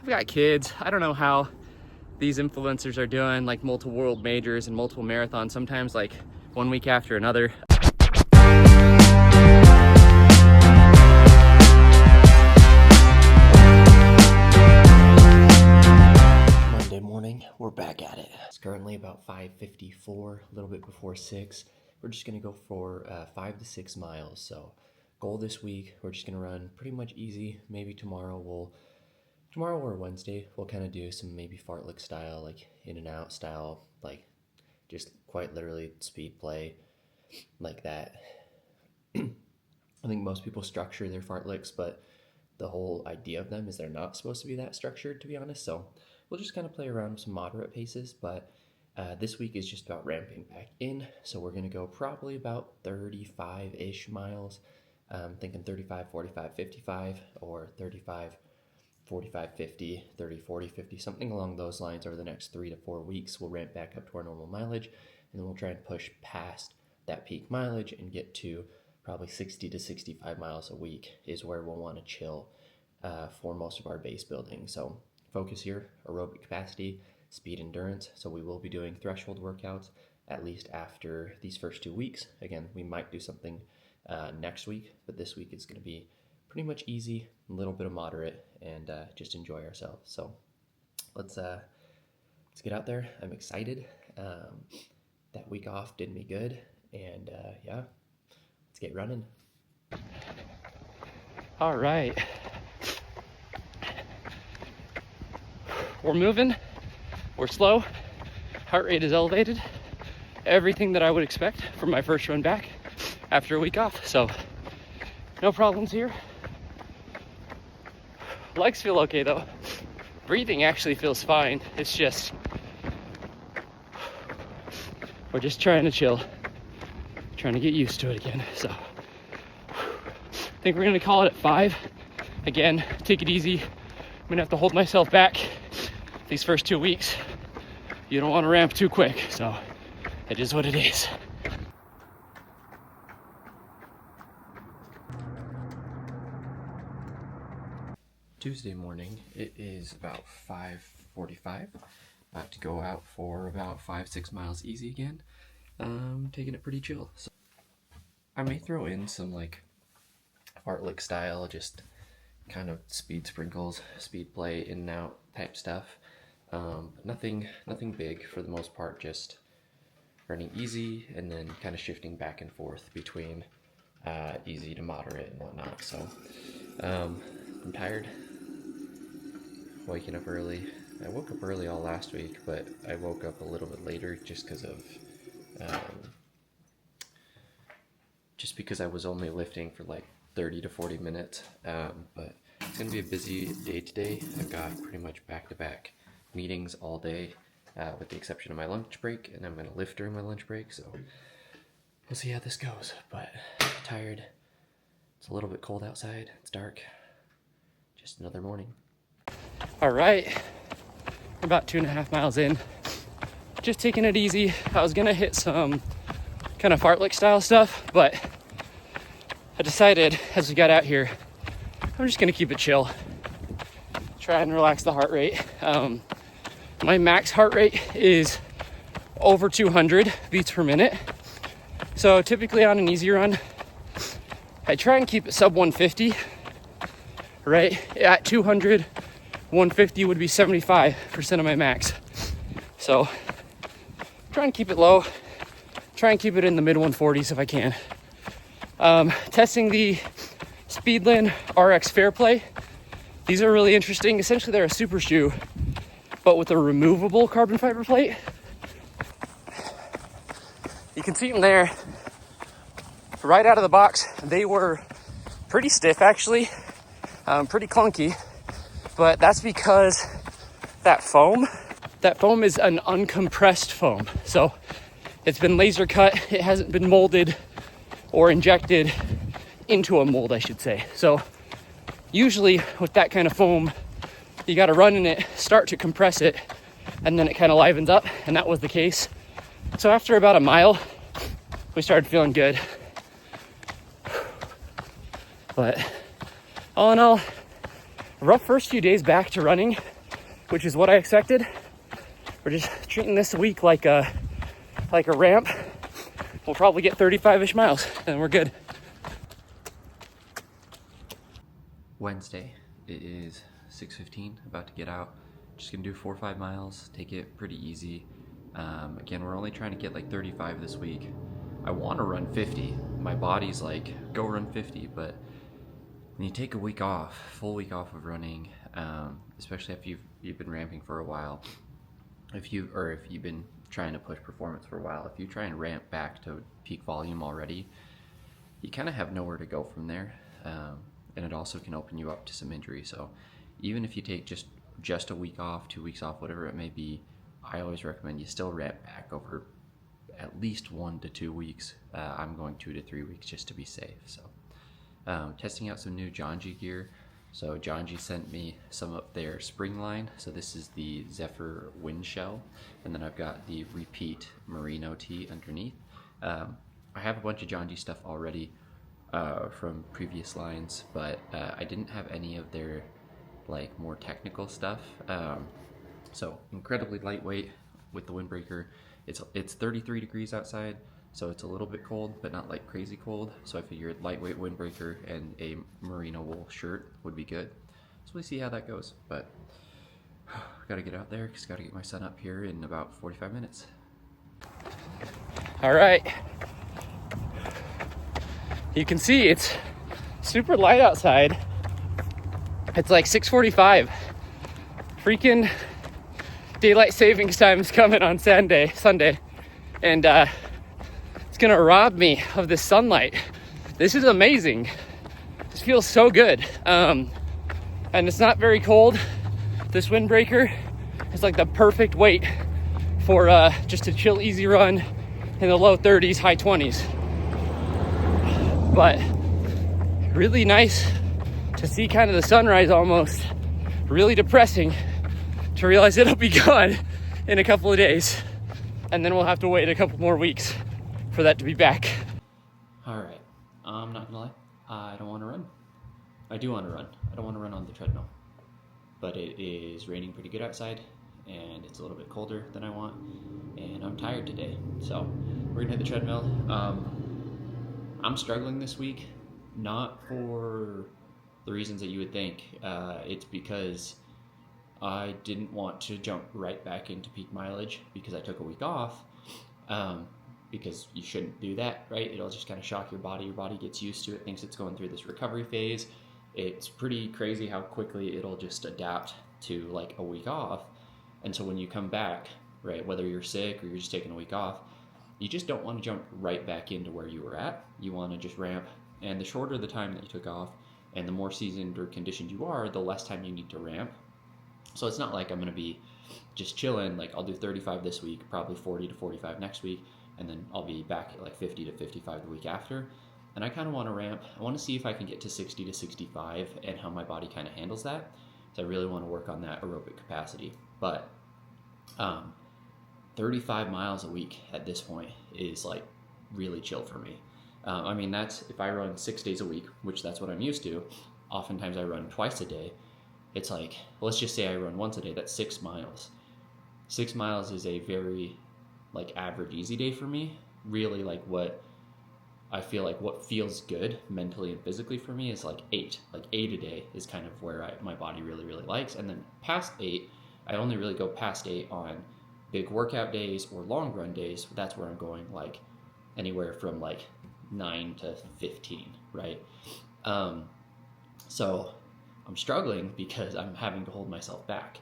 I've got kids. I don't know how these influencers are doing like multiple world majors and multiple marathons, sometimes like one week after another. Monday morning, we're back at it. It's currently about 5:54, a little bit before 6. We're just gonna go for 5 to 6 miles. So goal this week, we're just gonna run pretty much easy. Maybe tomorrow or Wednesday, we'll kind of do some maybe fartlek style, like in and out style, like just quite literally speed play like that. I think most people structure their fartleks, but the whole idea of them is they're not supposed to be that structured, to be honest. So we'll just kind of play around with some moderate paces, but this week is just about ramping back in. So we're going to go probably about 35-ish miles. Thinking 35, 45, 55, or 35, 45, 50, 30, 40, 50, something along those lines over the next 3 to 4 weeks. We'll ramp back up to our normal mileage, and then we'll try and push past that peak mileage and get to probably 60 to 65 miles a week is where we'll want to chill for most of our base building. So focus here, aerobic capacity, speed endurance. So we will be doing threshold workouts at least after these first 2 weeks. Again, we might do something next week, but this week is going to be pretty much easy, a little bit of moderate, and just enjoy ourselves. So let's get out there. I'm excited. That week off did me good, and yeah, let's get running. All right, we're moving, we're slow, heart rate is elevated, everything that I would expect from my first run back after a week off. So no problems here. Legs feel okay though. Breathing actually feels fine. It's just, we're just trying to chill, trying to get used to it again. So I think we're gonna call it at 5. Again, take it easy. I'm gonna have to hold myself back these first 2 weeks. You don't want to ramp too quick, so it is what it is. Tuesday morning, it is about 5:45. About to go out for about 5-6 miles easy again. Taking it pretty chill. So I may throw in some like fartlek style, just kind of speed sprinkles, speed play, in and out type stuff. Nothing big for the most part, just running easy and then kind of shifting back and forth between easy to moderate and whatnot. So I'm tired. Waking up early. I woke up early all last week, but I woke up a little bit later just because I was only lifting for like 30 to 40 minutes. But it's gonna be a busy day today. I've got pretty much back-to-back meetings all day, with the exception of my lunch break, and I'm gonna lift during my lunch break. So we'll see how this goes. But tired. It's a little bit cold outside. It's dark. Just another morning. All right, we're about 2.5 miles in. Just taking it easy. I was gonna hit some kind of fartlek style stuff, but I decided as we got out here, I'm just gonna keep it chill. Try and relax the heart rate. My max heart rate is over 200 beats per minute. So typically on an easy run, I try and keep it sub 150, right? At 200, 150 would be 75% of my max. So try and keep it low. Try and keep it in the mid 140s if I can. Testing the Speedland RX Fairplay. These are really interesting. Essentially, they're a super shoe, but with a removable carbon fiber plate. You can see them there. Right out of the box, they were pretty stiff actually, pretty clunky, but that's because that foam is an uncompressed foam. So it's been laser cut. It hasn't been molded or injected into a mold, I should say. So usually with that kind of foam, you got to run in it, start to compress it, and then it kind of livens up, and that was the case. So after about a mile, we started feeling good. But all in all, rough first few days back to running, which is what I expected. We're just treating this week like a ramp. We'll probably get 35-ish miles and we're good. Wednesday, it is 6:15, about to get out. Just gonna do 4 or 5 miles, take it pretty easy. Again, we're only trying to get like 35 this week. I want to run 50. My body's like, go run 50, but when you take a week off, full week off of running, especially if you've been ramping for a while, if you've been trying to push performance for a while, if you try and ramp back to peak volume already, you kind of have nowhere to go from there. And it also can open you up to some injury. So even if you take just a week off, 2 weeks off, whatever it may be, I always recommend you still ramp back over at least 1 to 2 weeks. I'm going 2 to 3 weeks just to be safe. So testing out some new Janji gear. So Janji sent me some of their spring line. So this is the Zephyr wind shell, and then I've got the Repeat merino tee underneath. I have a bunch of Janji stuff already from previous lines, but I didn't have any of their like more technical stuff. So incredibly lightweight with the windbreaker. It's 33 degrees outside, so it's a little bit cold, but not like crazy cold. So I figured lightweight windbreaker and a merino wool shirt would be good. So we'll see how that goes, but gotta get out there because gotta get my son up here in about 45 minutes. All right. You can see it's super light outside. It's like 6:45. Freaking daylight savings time is coming on Sunday, and it's gonna rob me of the sunlight. This is amazing. This feels so good, and it's not very cold. This windbreaker is like the perfect weight for just a chill, easy run in the low 30s, high 20s. But really nice to see kind of the sunrise almost. Really depressing to realize it'll be gone in a couple of days, and then we'll have to wait a couple more weeks for that to be back. All right, I'm not gonna lie, I don't want to run. I do want to run. I don't want to run on the treadmill, but it is raining pretty good outside, and it's a little bit colder than I want, and I'm tired today, so we're gonna hit the treadmill. I'm struggling this week, not for the reasons that you would think. It's because I didn't want to jump right back into peak mileage because I took a week off, because you shouldn't do that, right? It'll just kind of shock your body. Your body gets used to it, thinks it's going through this recovery phase. It's pretty crazy how quickly it'll just adapt to like a week off. And so when you come back, right, whether you're sick or you're just taking a week off, you just don't want to jump right back into where you were at. You want to just ramp, and the shorter the time that you took off and the more seasoned or conditioned you are, the less time you need to ramp. So it's not like I'm going to be just chilling, like I'll do 35 this week, probably 40 to 45 next week, and then I'll be back at like 50 to 55 the week after. And I kind of want to ramp. I want to see if I can get to 60 to 65 and how my body kind of handles that. So I really want to work on that aerobic capacity. But 35 miles a week at this point is like really chill for me. I mean, that's if I run 6 days a week, which that's what I'm used to. Oftentimes I run twice a day. It's like, let's just say I run once a day, that's 6 miles. 6 miles is a very like average easy day for me. Really, like what I feel like what feels good mentally and physically for me is like 8. Like 8 a day is kind of where my body really, really likes. And then past 8, I only really go past 8 on big workout days or long run days. That's where I'm going like anywhere from like 9 to 15, right? So I'm struggling because I'm having to hold myself back.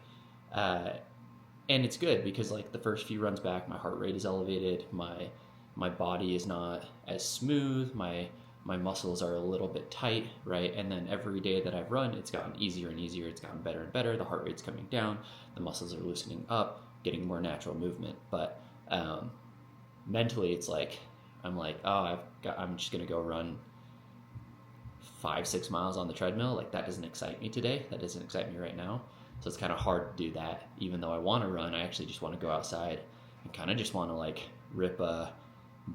And it's good because like the first few runs back, my heart rate is elevated, my body is not as smooth, my muscles are a little bit tight, right? And then every day that I've run, it's gotten easier and easier, it's gotten better and better, the heart rate's coming down, the muscles are loosening up, getting more natural movement. But mentally it's like, I'm like, oh, I'm just gonna go run 5-6 miles on the treadmill. Like that doesn't excite me today, that doesn't excite me right now. So it's kind of hard to do that. Even though I want to run, I actually just want to go outside and kind of just want to like rip a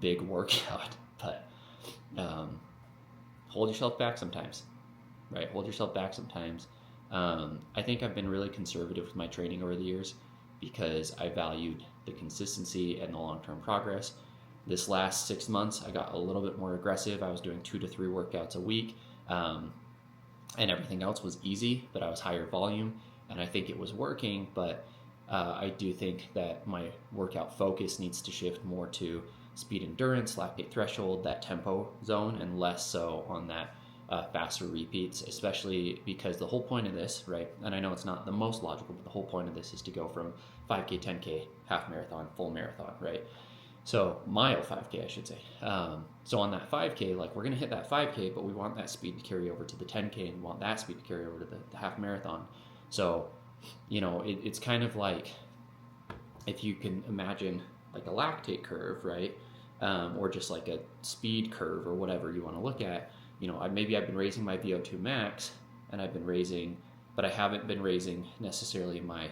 big workout. But hold yourself back sometimes, right? Hold yourself back sometimes. I think I've been really conservative with my training over the years because I valued the consistency and the long-term progress. This last 6 months, I got a little bit more aggressive. I was doing 2 to 3 workouts a week, and everything else was easy, but I was higher volume, and I think it was working, but I do think that my workout focus needs to shift more to speed endurance, lactate threshold, that tempo zone, and less so on that faster repeats, especially because the whole point of this, right, and I know it's not the most logical, but the whole point of this is to go from 5K, 10K, half marathon, full marathon, right? So mile 5K, I should say. So on that 5K, like we're going to hit that 5K, but we want that speed to carry over to the 10K and want that speed to carry over to the half marathon. So, you know, it's kind of like if you can imagine like a lactate curve, right? Or just like a speed curve or whatever you want to look at. You know, maybe I've been raising my VO2 max and I've been raising, but I haven't been raising necessarily my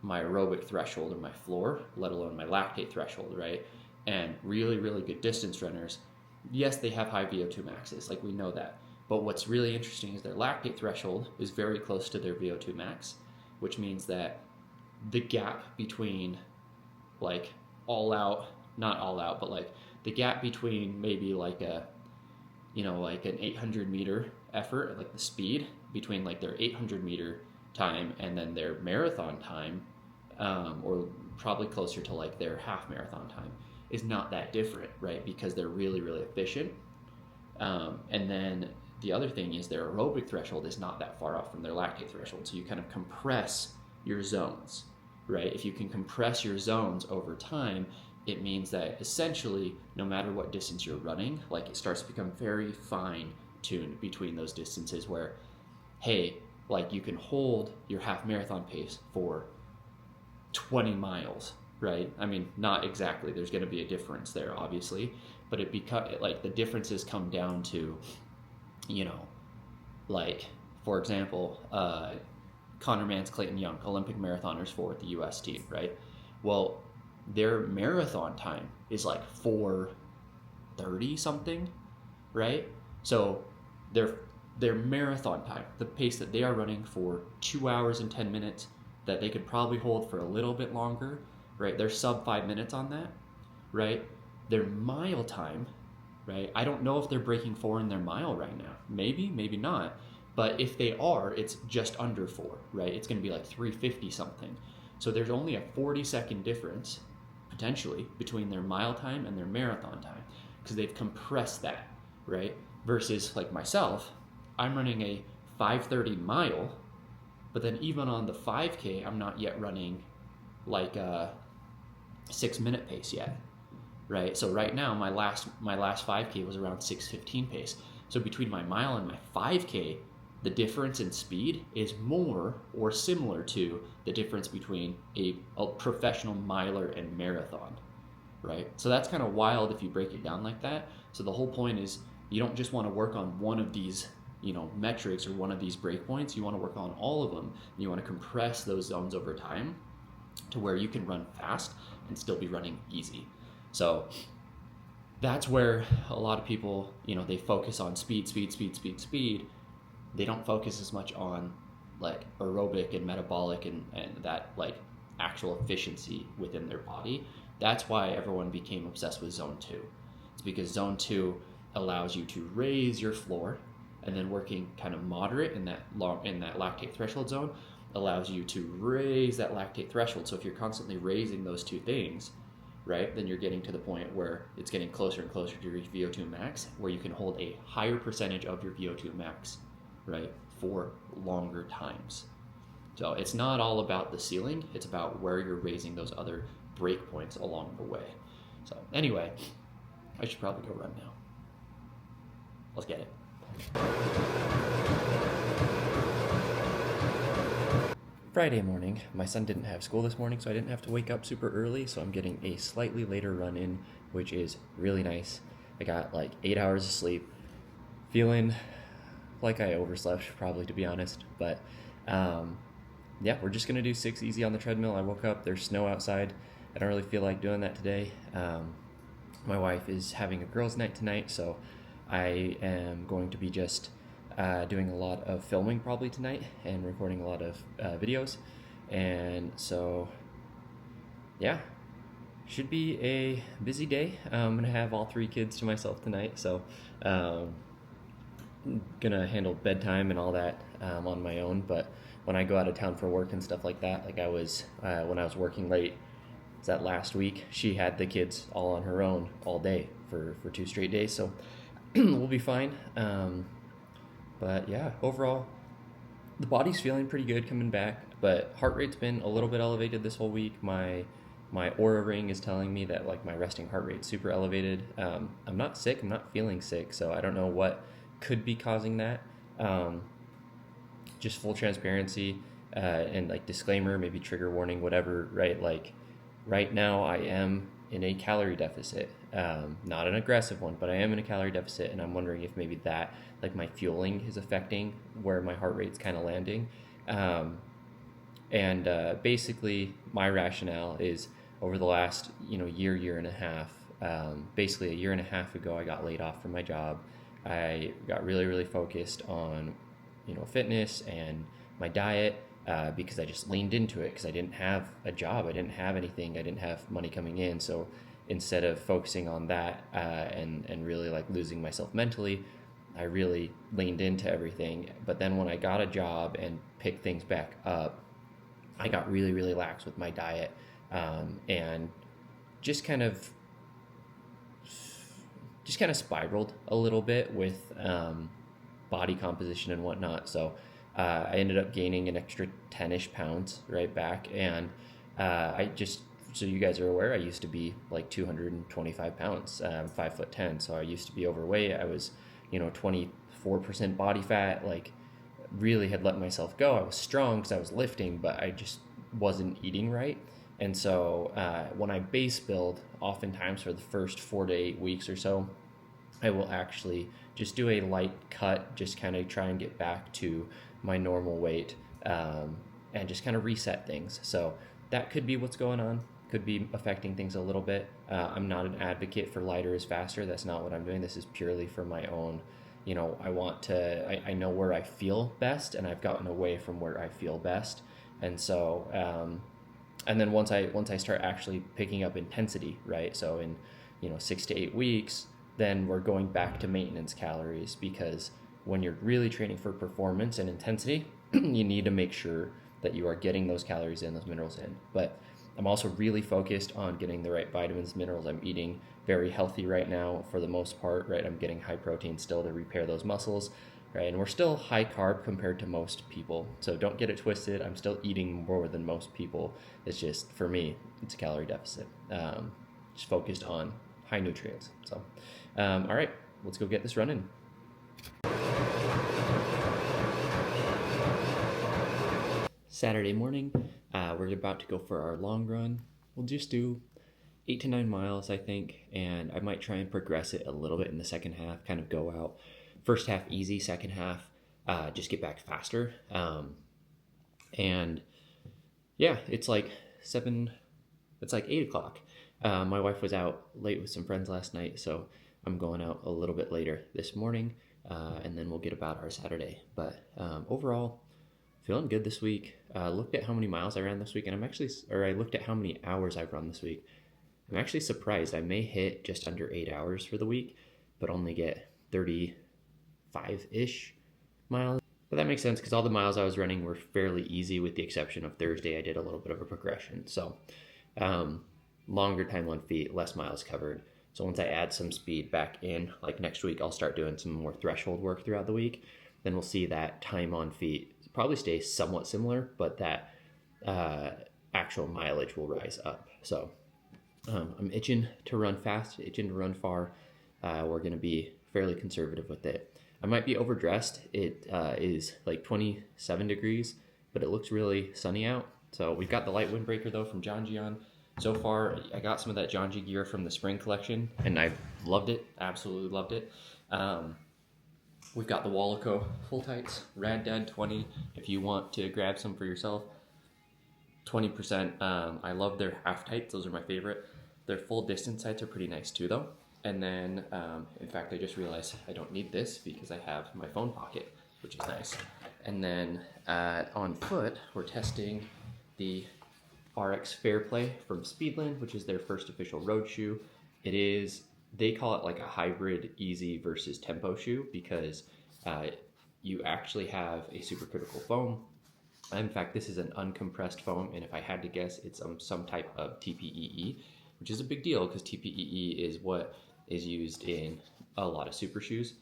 aerobic threshold or my floor, let alone my lactate threshold, right? And really, really good distance runners, yes, they have high VO2 maxes, like we know that. But what's really interesting is their lactate threshold is very close to their VO2 max, which means that the gap between like all out, not all out, but like the gap between maybe like a, you know, like an 800 meter effort, like the speed between like their 800 meter time and then their marathon time, or probably closer to like their half marathon time, is not that different, right? Because they're really, really efficient. And then the other thing is their aerobic threshold is not that far off from their lactate threshold. So you kind of compress your zones, right? If you can compress your zones over time, it means that essentially, no matter what distance you're running, like it starts to become very fine tuned between those distances where, hey, like you can hold your half marathon pace for 20 miles, right? I mean, not exactly. There's going to be a difference there, obviously, but like the differences come down to, you know, like for example, Connor Mance, Clayton Young, Olympic marathoners for the U.S. team, right? Well, their marathon time is like 4:30 something, right? So their marathon time, the pace that they are running for 2 hours and 10 minutes, that they could probably hold for a little bit longer, right? They're sub 5 minutes on that, right? Their mile time, right? I don't know if they're breaking 4 in their mile right now. Maybe, maybe not. But if they are, it's just under 4, right? It's going to be like 3:50 something. So there's only a 40-second difference, potentially, between their mile time and their marathon time, because they've compressed that, right? Versus like myself, I'm running a 5:30 mile, but then even on the 5K, I'm not yet running like a 6-minute pace yet, right? So right now, my last 5K was around 6:15 pace. So between my mile and my 5K, the difference in speed is more or similar to the difference between a professional miler and marathon, right? So that's kind of wild if you break it down like that. So the whole point is you don't just want to work on one of these, you know, metrics or one of these breakpoints. You want to work on all of them. And you want to compress those zones over time to where you can run fast and still be running easy. So that's where a lot of people, you know, they focus on speed. They don't focus as much on like aerobic and metabolic and that like actual efficiency within their body. That's why everyone became obsessed with zone 2. It's because zone 2 allows you to raise your floor, and then working kind of moderate in that lactate threshold zone allows you to raise that lactate threshold. So if you're constantly raising those two things, right, then you're getting to the point where it's getting closer and closer to your VO2 max, where you can hold a higher percentage of your VO2 max, right, for longer times. So it's not all about the ceiling, it's about where you're raising those other breakpoints along the way. So anyway, I should probably go run now. Let's get it. Friday morning. My son didn't have school this morning, so I didn't have to wake up super early, so I'm getting a slightly later run in, which is really nice. I got like 8 hours of sleep, feeling like I overslept, probably, to be honest, but yeah, we're just gonna do 6 easy on the treadmill. I woke up, there's snow outside. I don't really feel like doing that today. My wife is having a girls' night tonight, so I am going to be just doing a lot of filming probably tonight and recording a lot of videos. And so, yeah, should be a busy day. I'm gonna have all 3 kids to myself tonight, so gonna handle bedtime and all that on my own. But when I go out of town for work and stuff like that, like I was when I was working late, was that last week, she had the kids all on her own all day for 2 straight days, so we'll be fine. But yeah, overall, the body's feeling pretty good coming back, but heart rate's been a little bit elevated this whole week. My Aura ring is telling me that like my resting heart rate's super elevated. I'm not sick, I'm not feeling sick, so I don't know what could be causing that. Just full transparency and like disclaimer, maybe trigger warning, whatever, right? Like right now I am in a calorie deficit, not an aggressive one, but I am in a calorie deficit, and I'm wondering if maybe that, like my fueling is affecting where my heart rate's kind of landing. Basically my rationale is over the last, year and a half, basically a year and a half ago, I got laid off from my job. I got really, really focused on, fitness and my diet, because I just leaned into it because I didn't have a job. I didn't have anything. I didn't have money coming in. So instead of focusing on that and really like losing myself mentally, I really leaned into everything. But then when I got a job and picked things back up, I got really, really lax with my diet, and just kind of spiraled a little bit with body composition and whatnot. So I ended up gaining an extra 10-ish pounds right back. And so you guys are aware, I used to be like 225 pounds, 5'10". So I used to be overweight. I was, 24% body fat, like really had let myself go. I was strong because I was lifting, but I just wasn't eating right. And so when I base build, oftentimes for the first 4 to 8 weeks or so, I will actually just do a light cut, just kind of try and get back to my normal weight, and just kind of reset things. So that could be what's going on, could be affecting things a little bit. I'm not an advocate for lighter is faster. That's not what I'm doing. This is purely for my own, I know where I feel best, and I've gotten away from where I feel best. And so, and then once I start actually picking up intensity, right? So in, 6 to 8 weeks, then we're going back to maintenance calories, because when you're really training for performance and intensity, you need to make sure that you are getting those calories in, those minerals in. But I'm also really focused on getting the right vitamins, minerals. I'm eating very healthy right now for the most part, right? I'm getting high protein still to repair those muscles, right? And we're still high carb compared to most people. So don't get it twisted. I'm still eating more than most people. It's just, for me, it's a calorie deficit. Just focused on high nutrients. So, all right, let's go get this running. Saturday morning, we're about to go for our long run. We'll just do 8 to 9 miles, I think, and I might try and progress it a little bit in the second half, kind of go out first half easy, second half just get back faster. And yeah, it's like 8 o'clock. My wife was out late with some friends last night, so I'm going out a little bit later this morning, and then we'll get about our Saturday. But overall, feeling good this week. Looked at how many miles I ran this week, and I looked at how many hours I've run this week. I'm actually surprised. I may hit just under 8 hours for the week, but only get 35-ish miles. But that makes sense because all the miles I was running were fairly easy, with the exception of Thursday. I did a little bit of a progression. So longer time on feet, less miles covered. So once I add some speed back in, like next week, I'll start doing some more threshold work throughout the week. Then we'll see that time on feet probably stay somewhat similar, but that actual mileage will rise up. So I'm itching to run fast, itching to run far. We're going to be fairly conservative with it. I might be overdressed. It is like 27 degrees, but it looks really sunny out. So we've got the light windbreaker though from John G on. So far, I got some of that John G gear from the spring collection, and I loved it, absolutely loved it. We've got the Wallaco full tights, Rad Dad 20, if you want to grab some for yourself. 20%. I love their half tights, those are my favorite. Their full distance tights are pretty nice too though. And then, in fact, I just realized I don't need this because I have my phone pocket. which is nice. And then on foot, we're testing the RX Fairplay from Speedland, which is their first official road shoe. It is, they call it like a hybrid easy versus tempo shoe because you actually have a supercritical foam. In fact, this is an uncompressed foam, and if I had to guess, it's some type of TPEE, which is a big deal because TPEE is what is used in a lot of super shoes.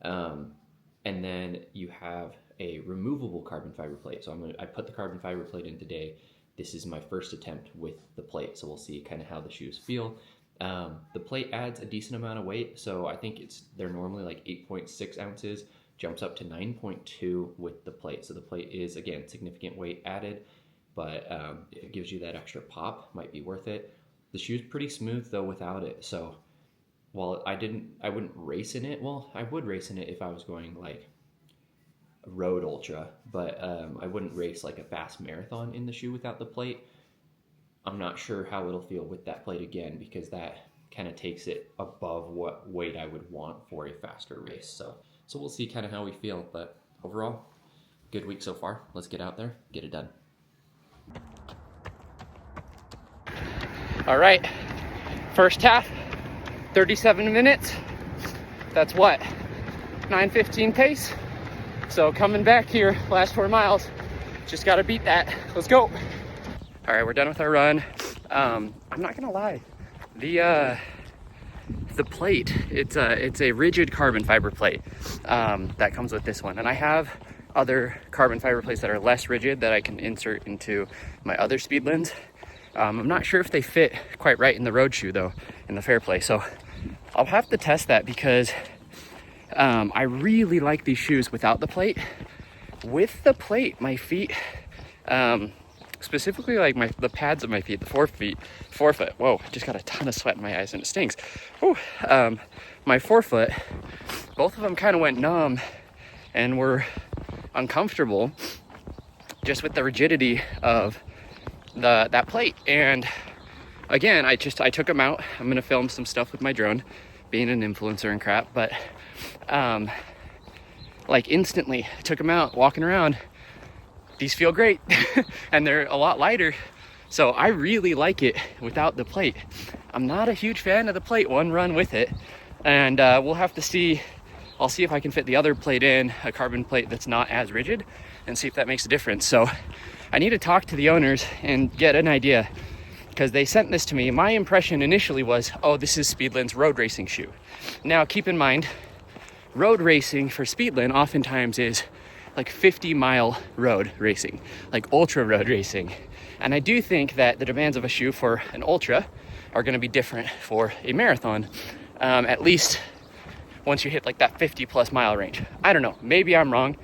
And then you have a removable carbon fiber plate. So I put the carbon fiber plate in today. This is my first attempt with the plate, so we'll see kind of how the shoes feel. The plate adds a decent amount of weight, so I think they're normally like 8.6 ounces, jumps up to 9.2 with the plate. So the plate is, again, significant weight added, but if it gives you that extra pop, might be worth it. The shoe's pretty smooth though without it, so while I wouldn't race in it. Well, I would race in it if I was going like a road ultra, but I wouldn't race like a fast marathon in the shoe without the plate. I'm not sure how it'll feel with that plate again, because that kind of takes it above what weight I would want for a faster race. So we'll see kind of how we feel, but overall, good week so far. Let's get out there, get it done. All right, first half, 37 minutes. That's what, 9:15 pace. So coming back here, last 4 miles, just gotta beat that. Let's go. All right, we're done with our run. I'm not gonna lie, the plate, it's a rigid carbon fiber plate that comes with this one, and I have other carbon fiber plates that are less rigid that I can insert into my other Speedlands. I'm not sure if they fit quite right in the road shoe though, in the Fairplay, so I'll have to test that because I really like these shoes without the plate. With the plate, my feet, specifically like the pads of my feet, the forefoot, whoa, I just got a ton of sweat in my eyes and it stings. Whew. My forefoot, both of them kind of went numb and were uncomfortable just with the rigidity of that plate. And again, I took them out. I'm gonna film some stuff with my drone, being an influencer and crap, but like instantly took them out, walking around. These feel great and they're a lot lighter, so I really like it without the plate. I'm not a huge fan of the plate one run with it, and we'll have to see. I'll see if I can fit the other plate in, a carbon plate that's not as rigid, and see if that makes a difference. So I need to talk to the owners and get an idea, because they sent this to me. My impression initially was, oh, this is Speedland's road racing shoe. Now keep in mind, road racing for Speedland oftentimes is like 50-mile road racing, like ultra road racing. And I do think that the demands of a shoe for an ultra are gonna be different for a marathon, at least once you hit like that 50+ mile range. I don't know, maybe I'm wrong,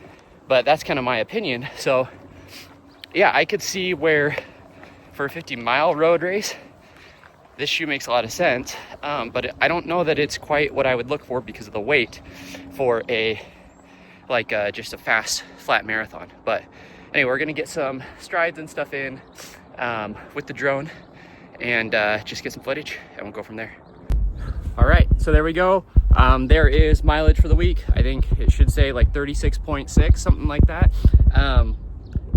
but that's kind of my opinion. So yeah, I could see where for a 50-mile road race, this shoe makes a lot of sense, but I don't know that it's quite what I would look for because of the weight for just a fast flat marathon. But anyway, we're gonna get some strides and stuff in with the drone and just get some footage and we'll go from there. All right, so there we go. There is mileage for the week. I think it should say like 36.6, something like that.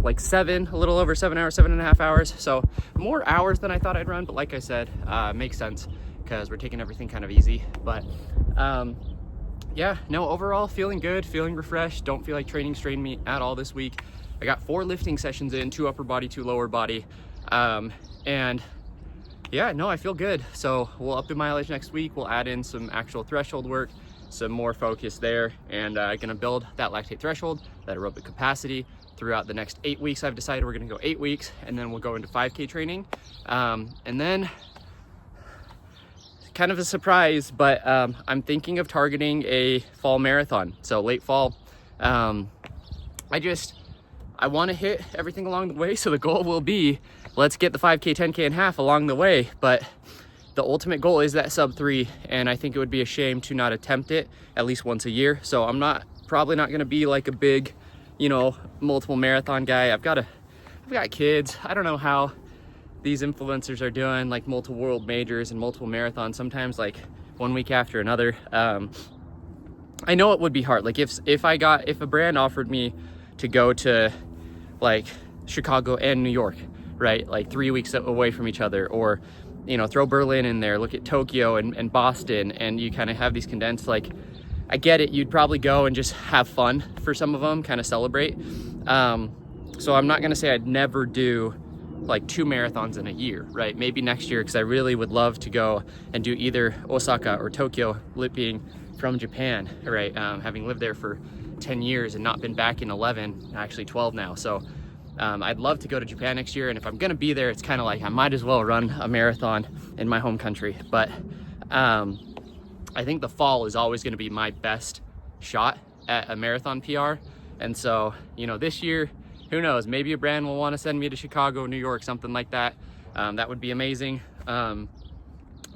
Like a little over 7 hours, 7.5 hours. So more hours than I thought I'd run, but like I said, makes sense because we're taking everything kind of easy. But yeah, no, overall feeling good, feeling refreshed. Don't feel like training strained me at all this week. I got 4 lifting sessions in, 2 upper body, 2 lower body. And yeah, no, I feel good. So we'll up the mileage next week. We'll add in some actual threshold work, some more focus there, and gonna build that lactate threshold, that aerobic capacity throughout the next 8 weeks. I've decided we're gonna go 8 weeks, and then we'll go into 5K training. And then kind of a surprise, but I'm thinking of targeting a fall marathon, so late fall. I want to hit everything along the way, so the goal will be, let's get the 5K, 10K and half along the way, but the ultimate goal is that sub 3, and I think it would be a shame to not attempt it at least once a year. So I'm probably not going to be like a big, multiple marathon guy. I've got kids. I don't know how these influencers are doing like multiple world majors and multiple marathons, sometimes like one week after another. I know it would be hard. Like if a brand offered me to go to like Chicago and New York, right? Like 3 weeks away from each other, or, you know, throw Berlin in there, look at Tokyo and Boston, and you kind of have these condensed, like, I get it. You'd probably go and just have fun for some of them, kind of celebrate. So I'm not going to say I'd never do like 2 marathons in a year, right? Maybe next year, because I really would love to go and do either Osaka or Tokyo, being from Japan, right? Having lived there for 10 years and not been back in 11, actually 12 now. So I'd love to go to Japan next year. And if I'm going to be there, it's kind of like I might as well run a marathon in my home country. But I think the fall is always going to be my best shot at a marathon PR. And so, you know, this year, who knows, maybe a brand will want to send me to Chicago, New York, something like that. That would be amazing. And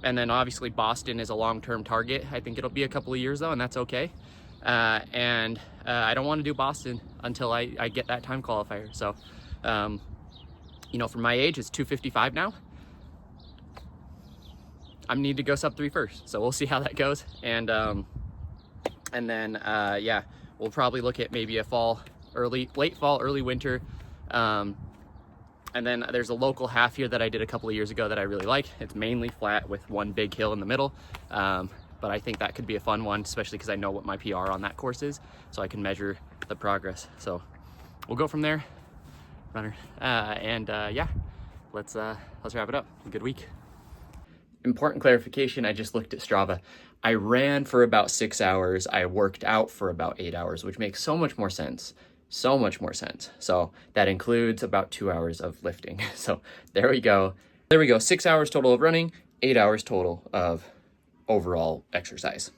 then obviously Boston is a long-term target. I think it'll be a couple of years though, and that's okay. And I don't want to do Boston until I get that time qualifier. So, you know, for my age, it's 2:55 now. I need to go sub 3 first. So we'll see how that goes. And then, yeah, we'll probably look at maybe a late fall, early winter. And then there's a local half here that I did a couple of years ago that I really like. It's mainly flat with one big hill in the middle. But I think that could be a fun one, especially because I know what my PR on that course is, so I can measure the progress. So we'll go from there, runner. Yeah, let's wrap it up. A good week. Important clarification, I just looked at Strava. I ran for about 6 hours. I worked out for about 8 hours, which makes so much more sense. So much more sense. So that includes about 2 hours of lifting. So there we go. 6 hours total of running, 8 hours total of overall exercise.